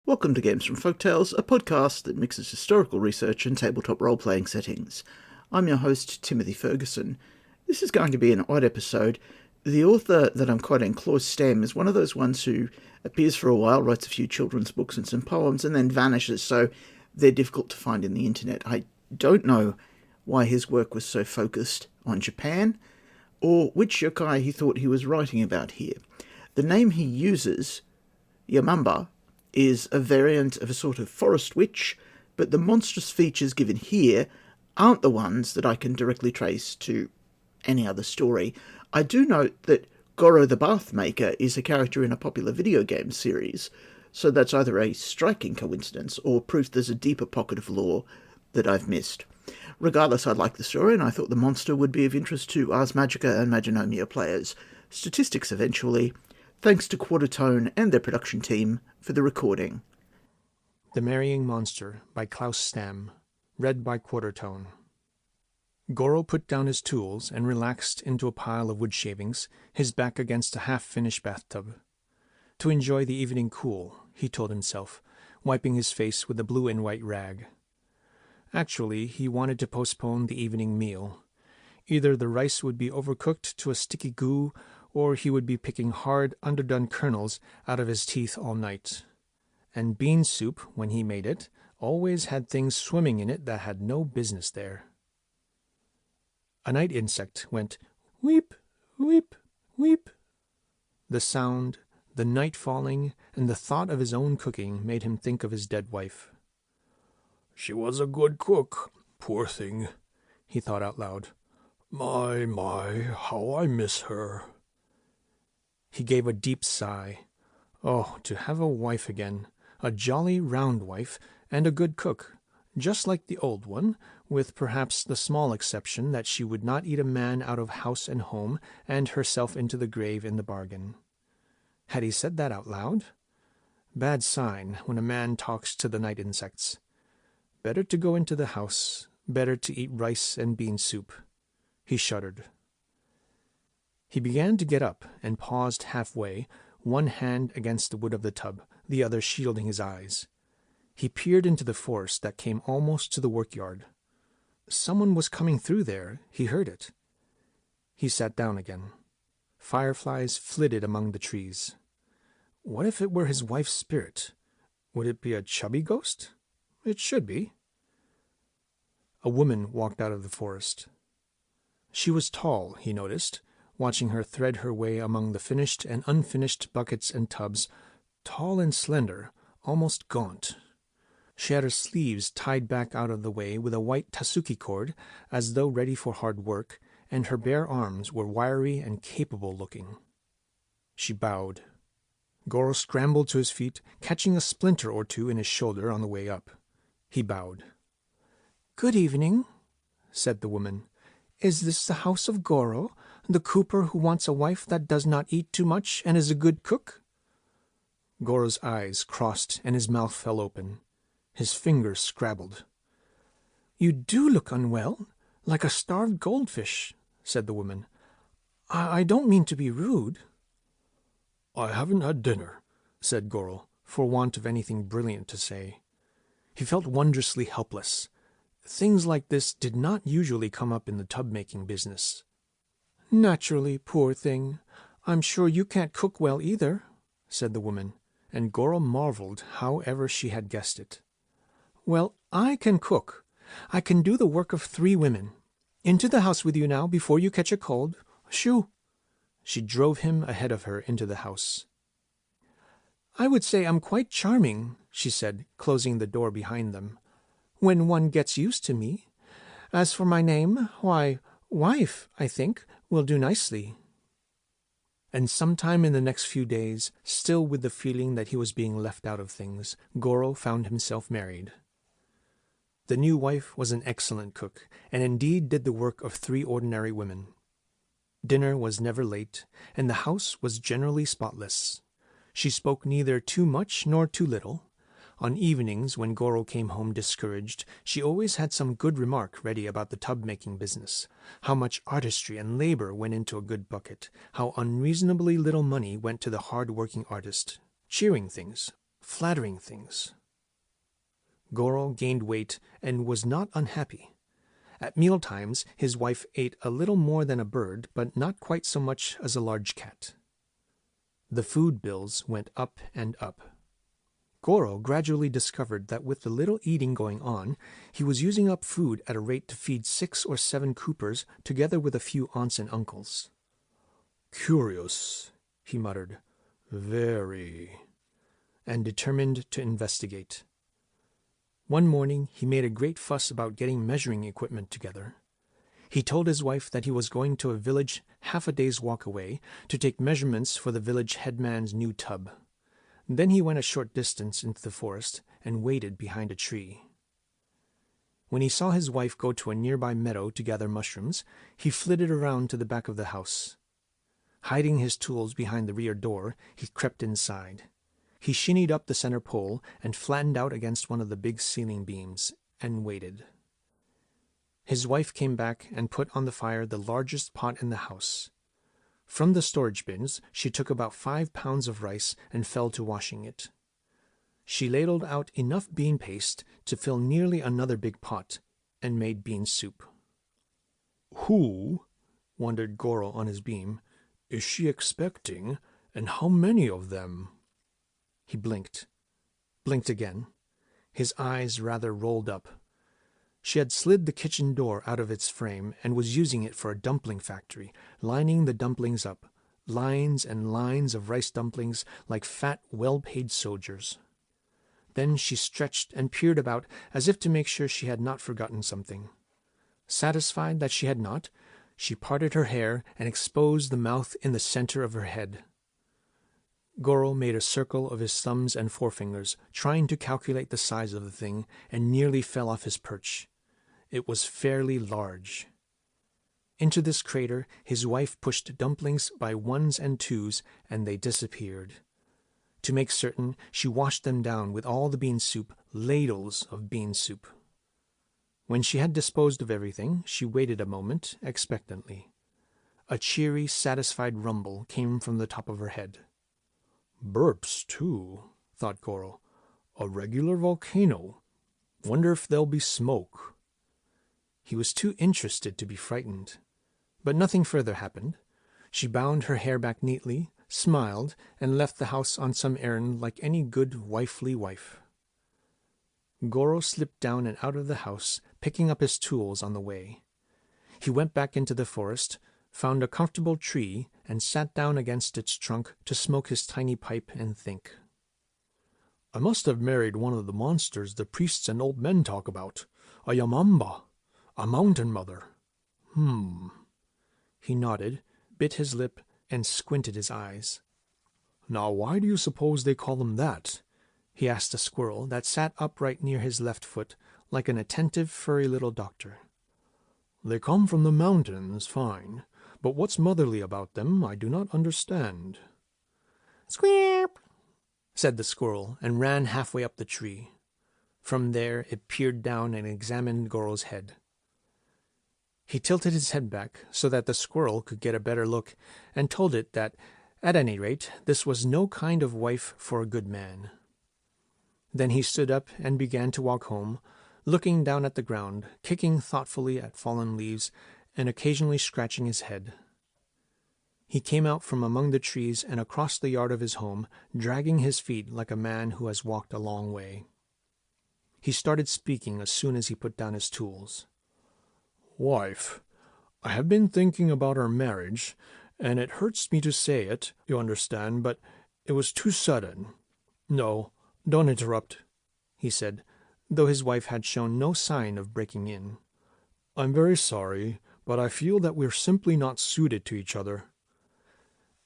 Welcome to Games from Folktales, a podcast that mixes historical research and tabletop role-playing settings. I'm your host, Timothy Ferguson. This is going to be an odd episode. The author that I'm quoting, Klaus Stem, is one of those ones who appears for a while, writes a few children's books and some poems, and then vanishes, so they're difficult to find in the internet. I don't know why his work was so focused on Japan, or which yokai he thought he was writing about here. The name he uses, Yamamba, is a variant of a sort of forest witch, but the monstrous features given here aren't the ones that I can directly trace to any other story. I do note that Goro the Bath Maker is a character in a popular video game series, so that's either a striking coincidence or proof there's a deeper pocket of lore that I've missed. Regardless, I like the story, and I thought the monster would be of interest to Ars Magica and Maginomia players. Statistics eventually. Thanks to Quartertone and their production team for the recording. The Marrying Monster by Klaus Stam, read by Quartertone. Goro put down his tools and relaxed into a pile of wood shavings, his back against a half-finished bathtub. To enjoy the evening cool, he told himself, wiping his face with a blue and white rag. Actually, he wanted to postpone the evening meal. Either the rice would be overcooked to a sticky goo, or he would be picking hard, underdone kernels out of his teeth all night. And bean soup, when he made it, always had things swimming in it that had no business there. A night insect went weep, weep, weep. The sound, the night falling, and the thought of his own cooking made him think of his dead wife. "She was a good cook, poor thing," he thought out loud. My, how I miss her." He gave a deep sigh. Oh, to have a wife again, a jolly round wife, and a good cook, just like the old one, with perhaps the small exception that she would not eat a man out of house and home, and herself into the grave in the bargain. Had he said that out loud? Bad sign when a man talks to the night insects. Better to go into the house, better to eat rice and bean soup. He shuddered. He began to get up and paused halfway, one hand against the wood of the tub, the other shielding his eyes. He peered into the forest that came almost to the workyard. Someone was coming through there. He heard it. He sat down again. Fireflies flitted among the trees. What if it were his wife's spirit? Would it be a chubby ghost? It should be. A woman walked out of the forest. She was tall, he noticed, watching her thread her way among the finished and unfinished buckets and tubs, tall and slender, almost gaunt. She had her sleeves tied back out of the way with a white tasuki cord, as though ready for hard work, and her bare arms were wiry and capable-looking. She bowed. Goro scrambled to his feet, catching a splinter or two in his shoulder on the way up. He bowed. "Good evening," said the woman. "Is this the house of Goro, the cooper who wants a wife that does not eat too much and is a good cook?" Goro's eyes crossed and his mouth fell open. His fingers scrabbled. "You do look unwell, like a starved goldfish," said the woman. I don't mean to be rude." "I haven't had dinner," said Goro, for want of anything brilliant to say. He felt wondrously helpless. Things like this did not usually come up in the tub-making business. "Naturally, poor thing. I'm sure you can't cook well either," said the woman, and Goro marveled how ever she had guessed it. "Well, I can cook. I can do the work of 3 women. Into the house with you now before you catch a cold. Shoo!" She drove him ahead of her into the house. "I would say I'm quite charming," she said, closing the door behind them, "when one gets used to me. As for my name, why, wife, I think, will do nicely." And sometime in the next few days, still with the feeling that he was being left out of things, Goro found himself married. The new wife was an excellent cook, and indeed did the work of 3 ordinary women. Dinner was never late, and the house was generally spotless. She spoke neither too much nor too little. On evenings, when Goro came home discouraged, she always had some good remark ready about the tub-making business, how much artistry and labor went into a good bucket, how unreasonably little money went to the hard-working artist. Cheering things. flattering things. Goro gained weight and was not unhappy. At mealtimes, his wife ate a little more than a bird, but not quite so much as a large cat. The food bills went up and up. Goro gradually discovered that with the little eating going on, he was using up food at a rate to feed 6 or 7 Coopers together with a few aunts and uncles. "Curious," he muttered. "Very," and determined to investigate. One morning he made a great fuss about getting measuring equipment together. He told his wife that he was going to a village half a day's walk away to take measurements for the village headman's new tub. Then he went a short distance into the forest and waited behind a tree. When he saw his wife go to a nearby meadow to gather mushrooms, he flitted around to the back of the house. Hiding his tools behind the rear door, he crept inside. He shinnied up the center pole and flattened out against one of the big ceiling beams and waited. His wife came back and put on the fire the largest pot in the house. From the storage bins, she took about 5 pounds of rice and fell to washing it. She ladled out enough bean paste to fill nearly another big pot and made bean soup. "Who," wondered Goro on his beam, "is she expecting, and how many of them?" He blinked again. His eyes rather rolled up. She had slid the kitchen door out of its frame and was using it for a dumpling factory, lining the dumplings up, lines and lines of rice dumplings like fat, well-paid soldiers. Then she stretched and peered about as if to make sure she had not forgotten something. Satisfied that she had not, she parted her hair and exposed the mouth in the center of her head. Goro made a circle of his thumbs and forefingers, trying to calculate the size of the thing, and nearly fell off his perch. It was fairly large. Into this crater his wife pushed dumplings by 1s and 2s, and they disappeared. To make certain, she washed them down with all the bean soup, ladles of bean soup. When she had disposed of everything, she waited a moment, expectantly. A cheery, satisfied rumble came from the top of her head. "Burps, too," thought Goro. "A regular volcano. Wonder if there'll be smoke." He was too interested to be frightened. But nothing further happened. She bound her hair back neatly, smiled, and left the house on some errand like any good wifely wife. Goro slipped down and out of the house, picking up his tools on the way. He went back into the forest, found a comfortable tree, and sat down against its trunk to smoke his tiny pipe and think. "I must have married one of the monsters the priests and old men talk about, a Yamamba, a mountain mother. He nodded, bit his lip, and squinted his eyes. "Now why do you suppose they call them that?" he asked a squirrel that sat upright near his left foot, like an attentive, furry little doctor. "They come from the mountains, fine, but what's motherly about them I do not understand." "Squeep," said the squirrel, and ran halfway up the tree. From there it peered down and examined Goro's head. He tilted his head back so that the squirrel could get a better look, and told it that, at any rate, this was no kind of wife for a good man. Then he stood up and began to walk home, looking down at the ground, kicking thoughtfully at fallen leaves, and occasionally scratching his head. He came out from among the trees and across the yard of his home, dragging his feet like a man who has walked a long way. He started speaking as soon as he put down his tools. "Wife, I have been thinking about our marriage, and it hurts me to say it, you understand, but it was too sudden. No, don't interrupt," he said, though his wife had shown no sign of breaking in. "I'm very sorry, but I feel that we're simply not suited to each other."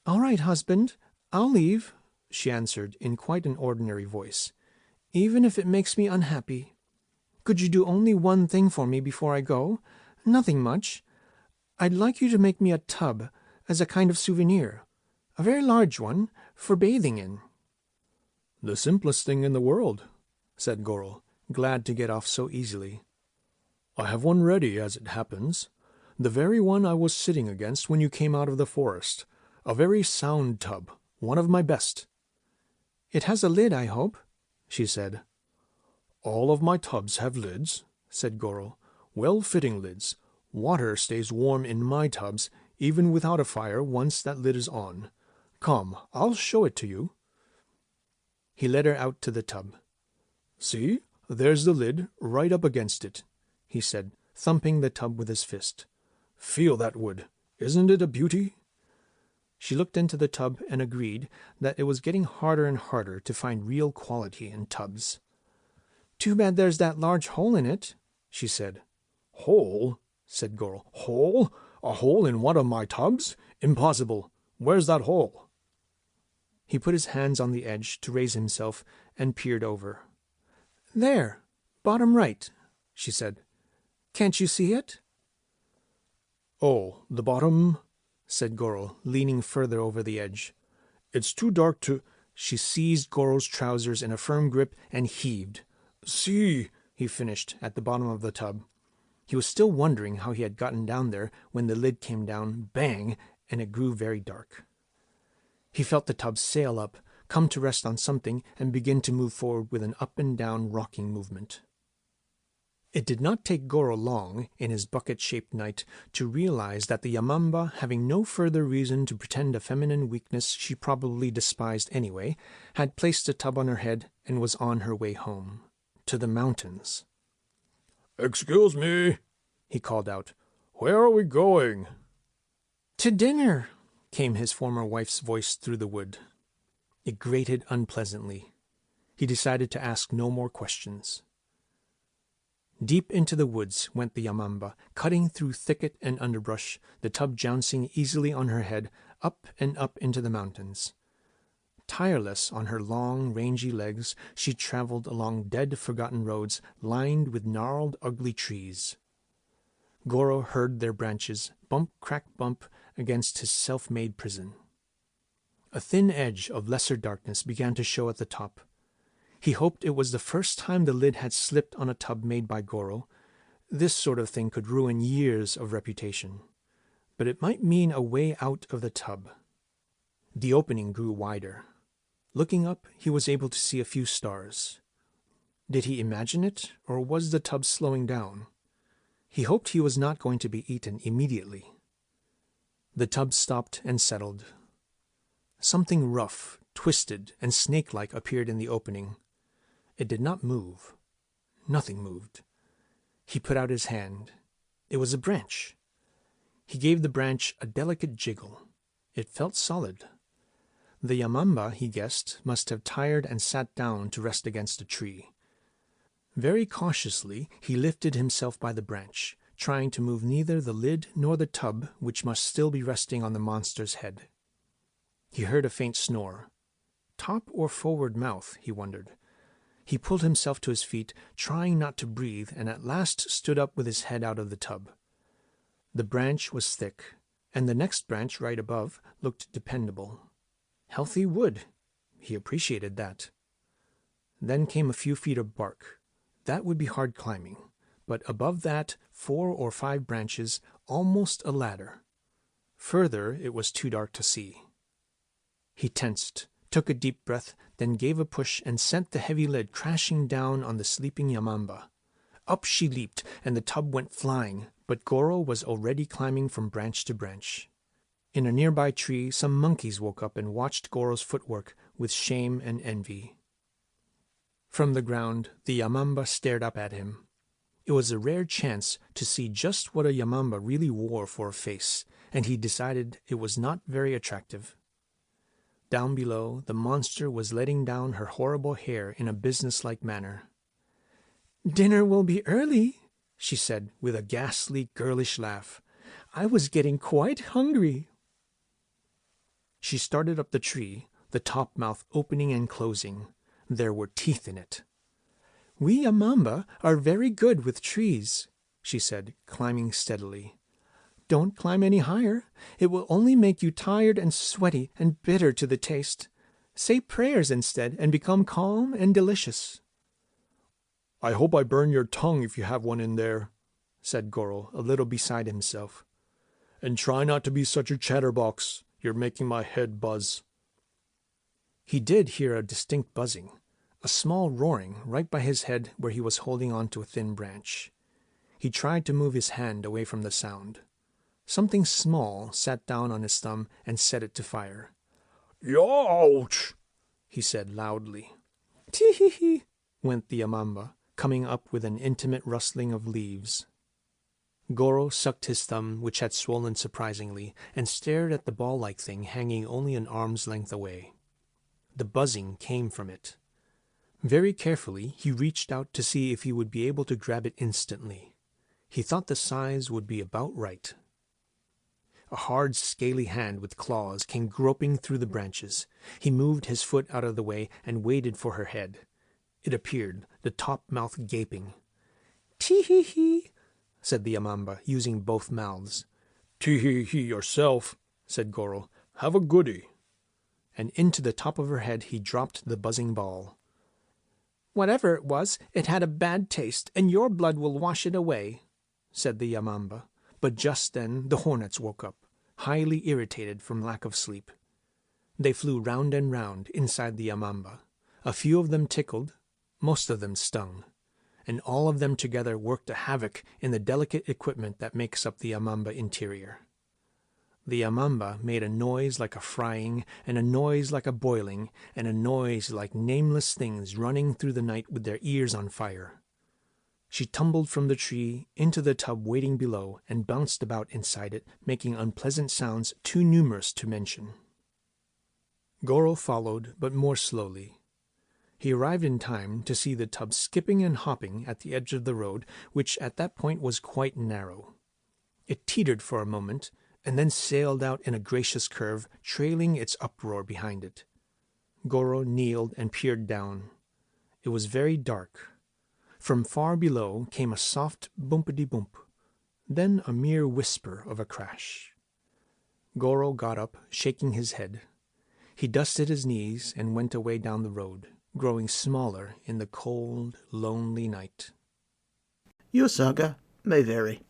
"All right, husband, I'll leave," she answered in quite an ordinary voice, "even if it makes me unhappy. Could you do only one thing for me before I go? Nothing much. I'd like you to make me a tub as a kind of souvenir, a very large one, for bathing in." "The simplest thing in the world," said Goro, glad to get off so easily. "I have one ready, as it happens. The very one I was sitting against when you came out of the forest. A very sound tub, one of my best." "It has a lid, I hope?" she said. "All of my tubs have lids," said Goro. "Well-fitting lids. Water stays warm in my tubs, even without a fire, once that lid is on. Come, I'll show it to you." He led her out to the tub. "See, there's the lid, right up against it," he said, thumping the tub with his fist. "Feel that wood. Isn't it a beauty?" She looked into the tub and agreed that it was getting harder and harder to find real quality in tubs. "Too bad there's that large hole in it," she said. "Hole?" said Goro. "Hole? A hole in one of my tubs? Impossible. Where's that hole?" He put his hands on the edge to raise himself and peered over. "There, bottom right," she said. "Can't you see it?" "Oh, the bottom," said Goro, leaning further over the edge. "It's too dark to—" She seized Goro's trousers in a firm grip and heaved. "See," he finished at the bottom of the tub. He was still wondering how he had gotten down there when the lid came down, bang, and it grew very dark. He felt the tub sail up, come to rest on something, and begin to move forward with an up and down rocking movement. It did not take Goro long, in his bucket-shaped night, to realize that the Yamamba, having no further reason to pretend a feminine weakness she probably despised anyway, had placed the tub on her head and was on her way home. To the mountains. "Excuse me," he called out. "Where are we going?" "To dinner," came his former wife's voice through the wood. It grated unpleasantly. He decided to ask no more questions. Deep into the woods went the Yamamba, cutting through thicket and underbrush, the tub jouncing easily on her head, up and up into the mountains. Tireless on her long, rangy legs, she traveled along dead, forgotten roads lined with gnarled, ugly trees. Goro heard their branches bump, crack, bump against his self-made prison. A thin edge of lesser darkness began to show at the top. He hoped it was the first time the lid had slipped on a tub made by Goro. This sort of thing could ruin years of reputation. But it might mean a way out of the tub. The opening grew wider. Looking up, he was able to see a few stars. Did he imagine it, or was the tub slowing down? He hoped he was not going to be eaten immediately. The tub stopped and settled. Something rough, twisted, and snake-like appeared in the opening. It did not move. Nothing moved. He put out his hand. It was a branch. He gave the branch a delicate jiggle. It felt solid. The Yamamba, he guessed, must have tired and sat down to rest against a tree. Very cautiously he lifted himself by the branch, trying to move neither the lid nor the tub, which must still be resting on the monster's head. He heard a faint snore. Top or forward mouth, he wondered. He pulled himself to his feet, trying not to breathe, and at last stood up with his head out of the tub. The branch was thick, and the next branch right above looked dependable. Healthy wood. He appreciated that. Then came a few feet of bark. That would be hard climbing. But above that, 4 or 5 branches, almost a ladder. Further, it was too dark to see. He tensed, took a deep breath, then gave a push and sent the heavy lid crashing down on the sleeping Yamamba. Up she leaped, and the tub went flying, but Goro was already climbing from branch to branch. In a nearby tree, some monkeys woke up and watched Goro's footwork with shame and envy. From the ground, the Yamamba stared up at him. It was a rare chance to see just what a Yamamba really wore for a face, and he decided it was not very attractive. Down below, the monster was letting down her horrible hair in a businesslike manner. "Dinner will be early," she said with a ghastly, girlish laugh. "I was getting quite hungry." She started up the tree, the top mouth opening and closing. There were teeth in it. "We Yamamba are very good with trees," she said, climbing steadily. "Don't climb any higher. It will only make you tired and sweaty and bitter to the taste. Say prayers instead and become calm and delicious." "I hope I burn your tongue if you have one in there," said Goro, a little beside himself. "And try not to be such a chatterbox. You're making my head buzz." He did hear a distinct buzzing, a small roaring right by his head where he was holding on to a thin branch. He tried to move his hand away from the sound. Something small sat down on his thumb and set it to fire. "Youch!" he said loudly. "Tee-hee-hee," went the Amamba, coming up with an intimate rustling of leaves. Goro sucked his thumb, which had swollen surprisingly, and stared at the ball-like thing hanging only an arm's length away. The buzzing came from it. Very carefully, he reached out to see if he would be able to grab it instantly. He thought the size would be about right. A hard, scaly hand with claws came groping through the branches. He moved his foot out of the way and waited for her head. It appeared, the top mouth gaping. "Tee-hee-hee," said the Amamba, using both mouths. "Tee-hee-hee yourself," said Goro. "Have a goodie." And into the top of her head he dropped the buzzing ball. "Whatever it was, it had a bad taste, and your blood will wash it away," said the Amamba. But just then the hornets woke up, highly irritated from lack of sleep. They flew round and round inside the Amamba. A few of them tickled, most of them stung, and all of them together worked a havoc in the delicate equipment that makes up the Amamba interior. The Amamba made a noise like a frying, and a noise like a boiling, and a noise like nameless things running through the night with their ears on fire. She tumbled from the tree into the tub waiting below and bounced about inside it, making unpleasant sounds too numerous to mention. Goro followed, but more slowly. He arrived in time to see the tub skipping and hopping at the edge of the road, which at that point was quite narrow. It teetered for a moment, and then sailed out in a gracious curve, trailing its uproar behind it. Goro kneeled and peered down. It was very dark. From far below came a soft bumpity-bump, then a mere whisper of a crash. Goro got up, shaking his head. He dusted his knees and went away down the road, growing smaller in the cold, lonely night. Your saga may vary.